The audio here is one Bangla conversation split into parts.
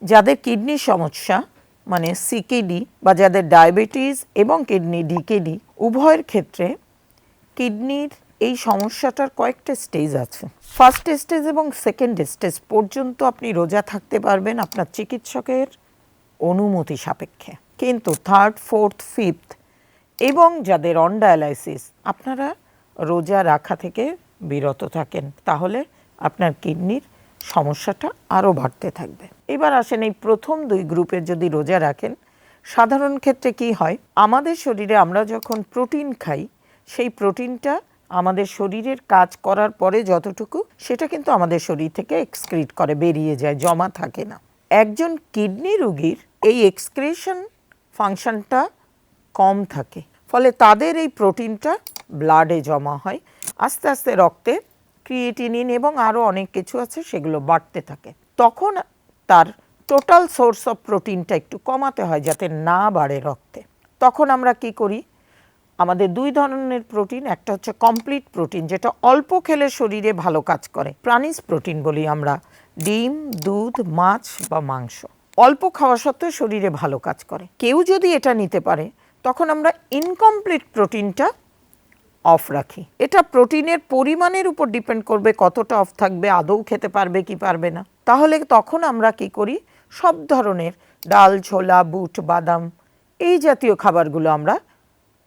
যাদের কিডনির সমস্যা মানে সিকেডি বা যাদের ডায়াবেটিস এবং কিডনি ডিকেডি উভয়ের ক্ষেত্রে কিডনির এই সমস্যাটার কয়েকটা স্টেজ আছে। ফার্স্ট স্টেজ এবং সেকেন্ড স্টেজ পর্যন্ত আপনি রোজা থাকতে পারবেন আপনার চিকিৎসকের অনুমতি সাপেক্ষে, কিন্তু থার্ড, ফোর্থ, ফিফথ এবং যাদের অন ডায়ালাইসিস আপনারা রোজা রাখা থেকে বিরত থাকেন, তাহলে আপনার কিডনির সমস্যাটা আরও বাড়তে থাকবে। এবার আসেন এই প্রথম দুই গ্রুপের যদি রোজা রাখেন, সাধারণ ক্ষেত্রে কি হয়, আমাদের শরীরে আমরা যখন প্রোটিন খাই সেই প্রোটিনটা আমাদের শরীরের কাজ করার পরে যতটুকু সেটা কিন্তু আমাদের শরীর থেকে এক্সক্রিট করে বেরিয়ে যায়, জমা থাকে না। একজন কিডনি রোগীর এই এক্সক্রিশন ফাংশনটা কম থাকে, ফলে তাদের এই প্রোটিনটা ব্লাডে জমা হয়, আস্তে আস্তে রক্তে ক্রিয়েটিনিন এবং আরও অনেক কিছু আছে সেগুলো বাড়তে থাকে। তখন তার টোটাল সোর্স অফ প্রোটিনটা একটু কমাতে হয় যাতে না বাড়ে রক্তে। তখন আমরা কি করি, আমাদের দুই ধরনের প্রোটিন, একটা হচ্ছে কমপ্লিট প্রোটিন যেটা অল্প খেলে শরীরে ভালো কাজ করে, প্রাণিজ প্রোটিন বলি আমরা, ডিম, দুধ, মাছ বা মাংস অল্প খাওয়া সত্ত্বেও শরীরে ভালো কাজ করে। কেউ যদি এটা নিতে পারে তখন আমরা ইনকমপ্লিট প্রোটিনটা অফ রাখি। এটা প্রোটিনের পরিমাণের উপর ডিপেন্ড করবে কতটা অফ থাকবে, আদৌ খেতে পারবে কি পারবে না। তাহলে তখন আমরা কি করি, সব ধরনের ডাল, ছোলা, বুট, বাদাম এই জাতীয় খাবারগুলো আমরা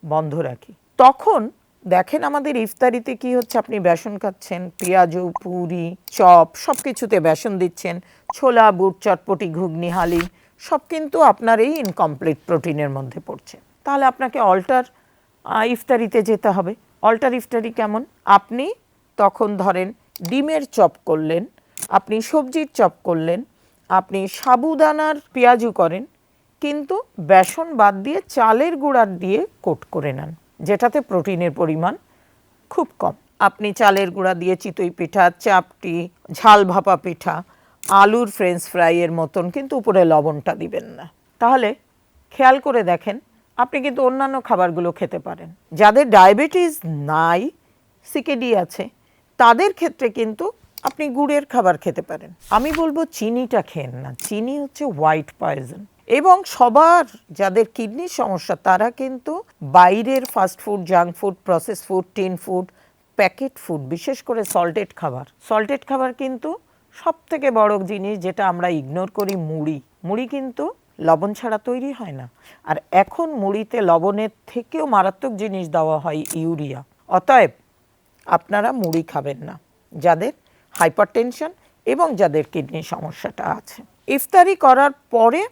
বন্ধ রাখি। তখন দেখেন আমাদের ইফতারিতে কি হচ্ছে, আপনি বেসন খাচ্ছেন, পেঁয়াজু, পুরি, চপ সব কিছুতে বেসন দিচ্ছেন, ছোলা, বুট, চটপটি, ঘুগনি, হালি সব কিন্তু আপনার এই ইনকমপ্লিট প্রোটিনের মধ্যে পড়ছে। তাহলে আপনাকে অল্টার ইফতারিতে যেতে হবে। অল্টার ইফতারি কেমন, আপনি তখন ধরেন ডিমের চপ করলেন, আপনি সবজির চপ করলেন, আপনি সাবুদানার পেঁয়াজু করেন, কিন্তু বেসন বাদ দিয়ে চালের গুঁড়া দিয়ে কোট করে নেন, যেটাতে প্রোটিনের পরিমাণ খুব কম। আপনি চালের গুঁড়া দিয়ে চিতই পিঠা, চাপটি, ঝাল ভাপা পিঠা, আলুর ফ্রেঞ্চ ফ্রাইয়ের মতন, কিন্তু উপরে লবণটা দিবেন না। তাহলে খেয়াল করে দেখেন আপনি কিন্তু অন্যান্য খাবারগুলো খেতে পারেন। যাদের ডায়াবেটিস নাই, সিকেডি আছে, তাদের ক্ষেত্রে কিন্তু আপনি গুড়ের খাবার খেতে পারেন। আমি বলবো চিনিটা খেন না, চিনি হচ্ছে হোয়াইট পয়জন। এবং সবার যাদের কিডনির সমস্যা তারা কিন্তু বাইরের fast food, junk food, process food, tin food, packet food, বিশেষ করে সল্টেড খাবার কিন্তু সব থেকে বড় জিনিস যেটা আমরা ইগনোর করি, মুড়ি কিন্তু লবণ ছাড়া তৈরি হয় না। আর এখন মুড়িতে লবণের থেকেও মারাত্মক জিনিস দেওয়া হয়, ইউরিয়া। অতএব আপনারা মুড়ি খাবেন না যাদের হাইপারটেনশন এবং যাদের কিডনির সমস্যাটা আছে। ইফতারি করার পরে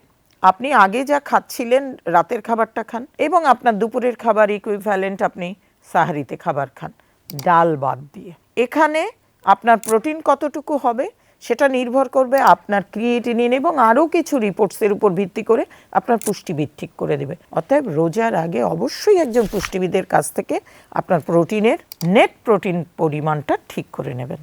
আপনি আগে যা খাচ্ছিলেন রাতের খাবারটা খান, এবং আপনার দুপুরের খাবার ইকুইভ্যালেন্ট আপনি সাহারিতে খাবার খান, ডাল বাদ দিয়ে। এখানে আপনার প্রোটিন কতটুকু হবে সেটা নির্ভর করবে আপনার ক্রিয়েটিনিন এবং আরও কিছু রিপোর্টসের উপর ভিত্তি করে আপনার পুষ্টিবিদ ঠিক করে দেবে। অতএব রোজার আগে অবশ্যই একজন পুষ্টিবিদের কাছ থেকে আপনার প্রোটিনের নেট প্রোটিন পরিমাণটা ঠিক করে নেবেন।